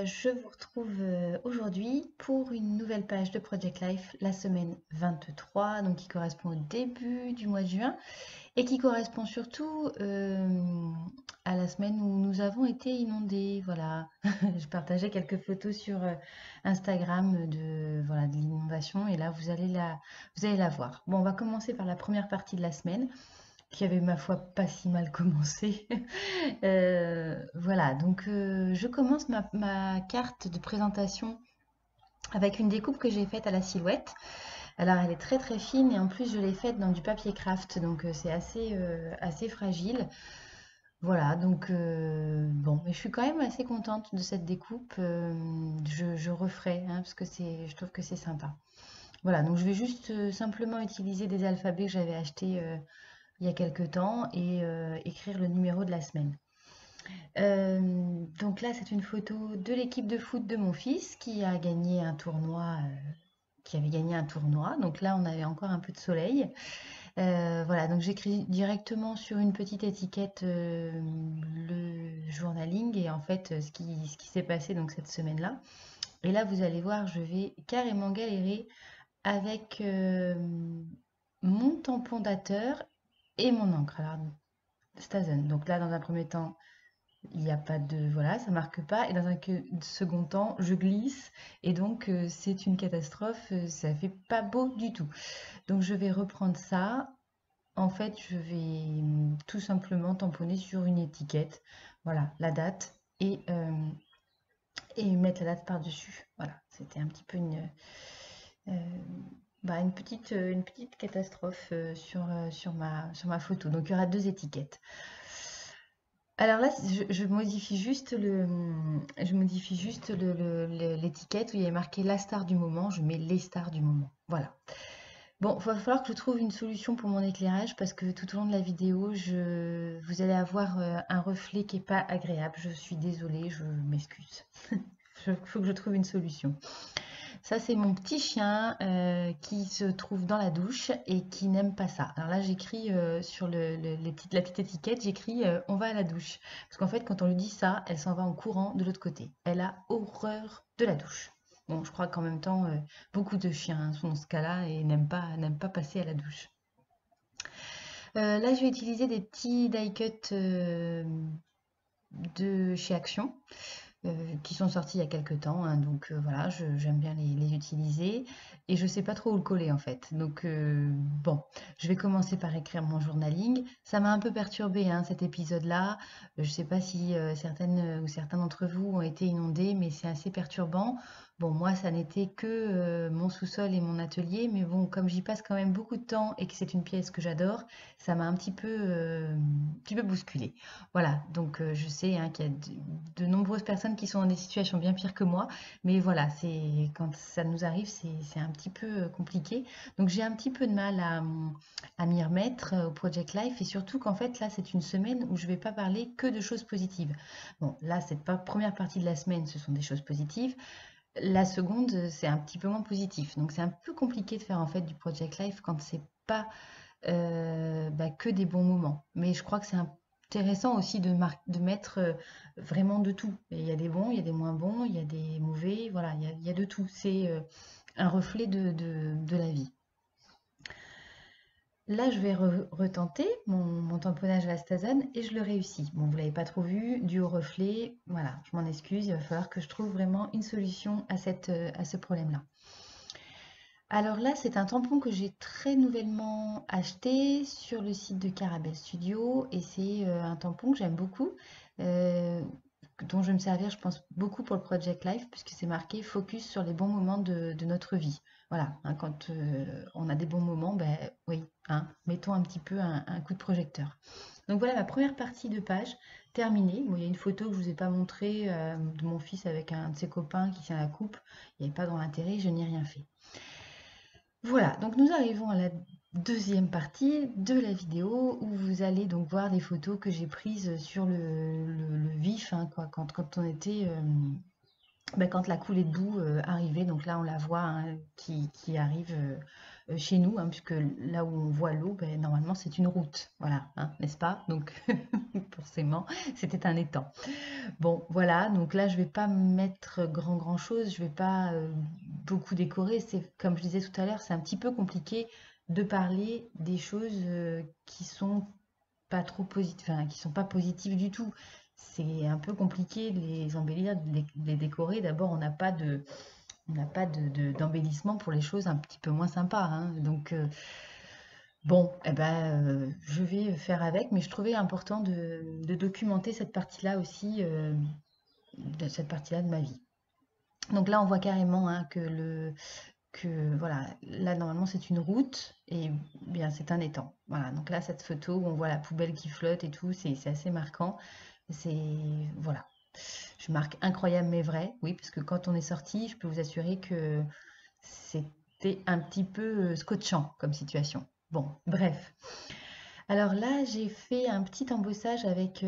Je vous retrouve aujourd'hui pour une nouvelle page de Project Life, la semaine 23, donc qui correspond au début du mois de juin et qui correspond surtout à la semaine où nous avons été inondés. Voilà, je partageais quelques photos sur Instagram de, voilà, de l'inondation et là vous allez la voir. Bon, on va commencer par la première partie de la semaine qui avait ma foi pas si mal commencé. Voilà, donc je commence ma carte de présentation avec une découpe que j'ai faite à la silhouette. Alors elle est très très fine et en plus je l'ai faite dans du papier craft, donc c'est assez fragile. Voilà, donc bon, mais je suis quand même assez contente de cette découpe. Je referai, hein, parce que je trouve que c'est sympa. Voilà, donc je vais juste simplement utiliser des alphabets que j'avais achetés il y a quelques temps et écrire le numéro de la semaine. Donc là, c'est une photo de l'équipe de foot de mon fils qui a gagné un tournoi, qui avait gagné un tournoi. Donc là, on avait encore un peu de soleil. Voilà, donc j'écris directement sur une petite étiquette le journaling et en fait ce qui s'est passé donc cette semaine-là. Et là, vous allez voir, je vais carrément galérer avec mon tampon dateur et mon encre. Alors, Stazen. Donc là, dans un premier temps, il n'y a pas de... Voilà, ça marque pas. Et dans un second temps, je glisse. Et donc, c'est une catastrophe. Ça fait pas beau du tout. Donc, je vais reprendre ça. En fait, je vais tout simplement tamponner sur une étiquette. Voilà, la date. Et mettre la date par-dessus. Voilà, c'était un petit peu euh, une petite catastrophe sur ma photo. Donc, il y aura deux étiquettes. Alors là, je modifie juste l'étiquette où il y a marqué la star du moment. Je mets les stars du moment. Voilà. Bon, il va falloir que je trouve une solution pour mon éclairage parce que tout au long de la vidéo, vous allez avoir un reflet qui n'est pas agréable. Je suis désolée, je m'excuse. Il faut que je trouve une solution. Ça, c'est mon petit chien qui se trouve dans la douche et qui n'aime pas ça. Alors là, j'écris sur la petite étiquette, j'écris on va à la douche. Parce qu'en fait, quand on lui dit ça, elle s'en va en courant de l'autre côté. Elle a horreur de la douche. Bon, je crois qu'en même temps, beaucoup de chiens sont dans ce cas-là et n'aiment pas passer à la douche. Là, je vais utiliser des petits die cuts de chez Action qui sont sortis il y a quelques temps, hein, donc voilà, j'aime bien les utiliser et je sais pas trop où le coller en fait. Donc bon, je vais commencer par écrire mon journaling. Ça m'a un peu perturbé hein, cet épisode-là. Je sais pas si certaines ou certains d'entre vous ont été inondés, mais c'est assez perturbant. Bon, moi, ça n'était que mon sous-sol et mon atelier, mais bon, comme j'y passe quand même beaucoup de temps et que c'est une pièce que j'adore, ça m'a un petit peu bousculé. Voilà, donc je sais hein, qu'il y a de nombreuses personnes qui sont dans des situations bien pires que moi, mais voilà, c'est quand ça nous arrive, c'est un petit peu compliqué. Donc j'ai un petit peu de mal à m'y remettre au Project Life et surtout qu'en fait là c'est une semaine où je vais pas parler que de choses positives. Bon, là cette première partie de la semaine, ce sont des choses positives. La seconde, c'est un petit peu moins positif. Donc c'est un peu compliqué de faire en fait du Project Life quand c'est pas que des bons moments. Mais je crois que c'est intéressant aussi de mettre vraiment de tout. Et il y a des bons, il y a des moins bons, il y a des mauvais, voilà, il y a de tout. C'est un reflet de la vie. Là, je vais retenter mon tamponnage à la Stazone et je le réussis. Bon, vous l'avez pas trop vu, dû au reflet. Voilà, je m'en excuse, il va falloir que je trouve vraiment une solution à ce problème-là. Alors là, c'est un tampon que j'ai très nouvellement acheté sur le site de Carabel Studio et c'est un tampon que j'aime beaucoup, euh, dont je vais me servir, je pense, beaucoup pour le Project Life puisque c'est marqué focus sur les bons moments de notre vie. Voilà, hein, quand on a des bons moments, ben oui, hein, mettons un petit peu un coup de projecteur. Donc voilà ma première partie de page terminée. Bon, il y a une photo que je ne vous ai pas montrée de mon fils avec un de ses copains qui tient la coupe. Il n'y avait pas grand intérêt, je n'ai rien fait. Voilà, donc nous arrivons à la deuxième partie de la vidéo où vous allez donc voir des photos que j'ai prises sur le vif, hein, quoi, quand on était quand la coulée de boue arrivait, donc là on la voit hein, qui arrive chez nous, hein, puisque là où on voit l'eau, ben, normalement c'est une route, voilà, hein, n'est-ce pas? Donc forcément c'était un étang. Bon voilà, donc là je vais pas mettre grand chose, je vais pas beaucoup décorer, c'est comme je disais tout à l'heure, c'est un petit peu compliqué de parler des choses qui sont pas trop positives, enfin, qui sont pas positives du tout. C'est un peu compliqué de les embellir, de les décorer. D'abord, on n'a pas d'embellissement pour les choses un petit peu moins sympas, hein. Donc, bon, eh ben, je vais faire avec, mais je trouvais important de documenter cette partie-là aussi, de cette partie-là de ma vie. Donc là, on voit carrément hein, que voilà, là normalement c'est une route et bien c'est un étang. Voilà, donc là cette photo où on voit la poubelle qui flotte et tout, c'est assez marquant. C'est voilà, je marque incroyable mais vrai, oui, parce que quand on est sorti, je peux vous assurer que c'était un petit peu scotchant comme situation. Bon, bref. Alors là, j'ai fait un petit embossage avec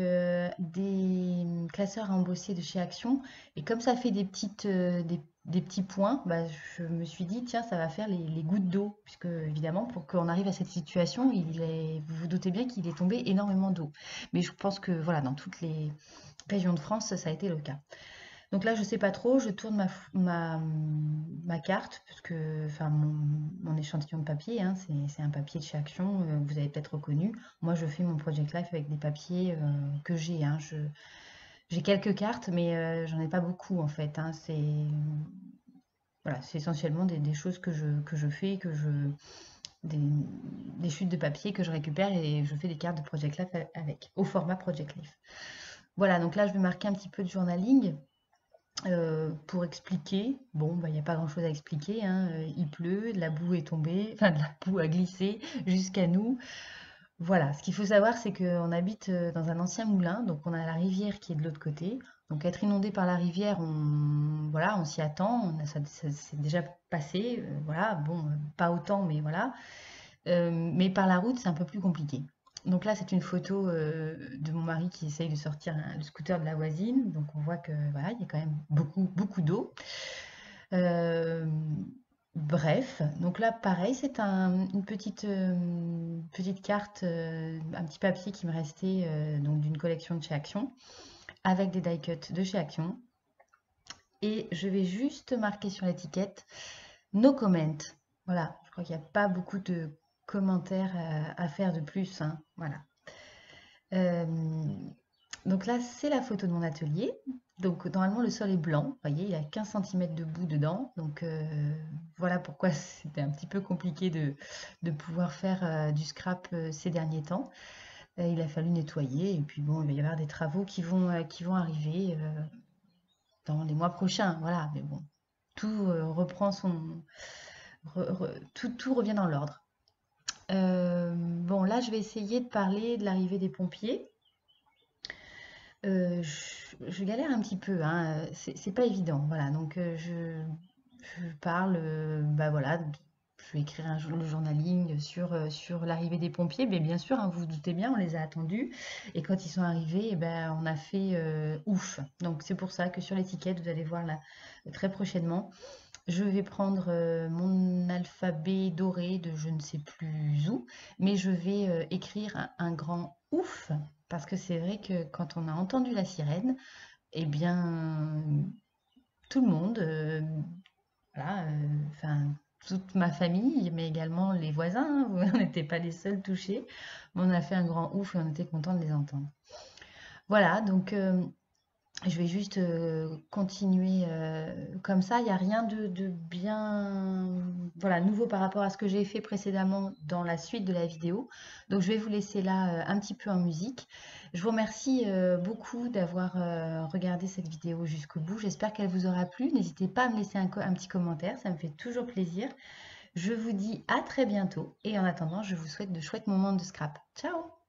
des classeurs à embosser de chez Action. Et comme ça fait des petits points, bah, je me suis dit, tiens, ça va faire les gouttes d'eau. Puisque, évidemment, pour qu'on arrive à cette situation, vous vous doutez bien qu'il est tombé énormément d'eau. Mais je pense que, voilà, dans toutes les régions de France, ça a été le cas. Donc là, je sais pas trop, je tourne ma carte, parce que, enfin, mon échantillon de papier, hein, c'est un papier de chez Action, vous avez peut-être reconnu. Moi, je fais mon Project Life avec des papiers que j'ai, hein. J'ai quelques cartes, mais j'en ai pas beaucoup en fait, hein. Voilà, c'est essentiellement des choses que je fais, des, des chutes de papier que je récupère et je fais des cartes de Project Life avec, au format Project Life. Voilà, donc là, je vais marquer un petit peu de journaling. Pour expliquer, bon, bah, il n'y a pas grand-chose à expliquer, hein, il pleut, de la boue est tombée, enfin de la boue a glissé jusqu'à nous. Voilà, ce qu'il faut savoir, c'est qu'on habite dans un ancien moulin, donc on a la rivière qui est de l'autre côté. Donc être inondé par la rivière, voilà, on s'y attend, ça s'est déjà passé, voilà, bon, pas autant, mais voilà. Mais par la route, c'est un peu plus compliqué. Donc là, c'est une photo de mon mari qui essaye de sortir le scooter de la voisine. Donc on voit que voilà, il y a quand même beaucoup d'eau. Euh, bref, donc là, pareil, c'est une petite carte, un petit papier qui me restait donc d'une collection de chez Action, avec des die cuts de chez Action. Et je vais juste marquer sur l'étiquette No comment. Voilà, je crois qu'il n'y a pas beaucoup de commentaires à faire de plus, hein. Voilà. Euh, donc là, c'est la photo de mon atelier. Donc normalement, le sol est blanc. Vous voyez, il y a 15 cm de boue dedans. Donc voilà pourquoi c'était un petit peu compliqué de pouvoir faire du scrap ces derniers temps. Il a fallu nettoyer. Et puis bon, il va y avoir des travaux qui vont arriver dans les mois prochains. Voilà, mais bon, tout reprend tout revient dans l'ordre. Bon, là, je vais essayer de parler de l'arrivée des pompiers. Je galère un petit peu, hein, c'est pas évident. Voilà, donc je parle, bah voilà, je vais écrire le journaling sur l'arrivée des pompiers. Mais bien sûr, hein, vous vous doutez bien, on les a attendus. Et quand ils sont arrivés, eh ben, on a fait ouf. Donc c'est pour ça que sur l'étiquette, vous allez voir là très prochainement. Je vais prendre mon alphabet doré de je ne sais plus où, mais je vais écrire un grand ouf, parce que c'est vrai que quand on a entendu la sirène, eh bien, tout le monde, voilà, enfin, toute ma famille, mais également les voisins, hein, on n'était pas les seuls touchés, mais on a fait un grand ouf et on était content de les entendre. Voilà, donc je vais juste continuer comme ça. Il n'y a rien de bien voilà, nouveau par rapport à ce que j'ai fait précédemment dans la suite de la vidéo. Donc je vais vous laisser là un petit peu en musique. Je vous remercie beaucoup d'avoir regardé cette vidéo jusqu'au bout. J'espère qu'elle vous aura plu. N'hésitez pas à me laisser un petit commentaire, ça me fait toujours plaisir. Je vous dis à très bientôt et en attendant, je vous souhaite de chouettes moments de scrap. Ciao!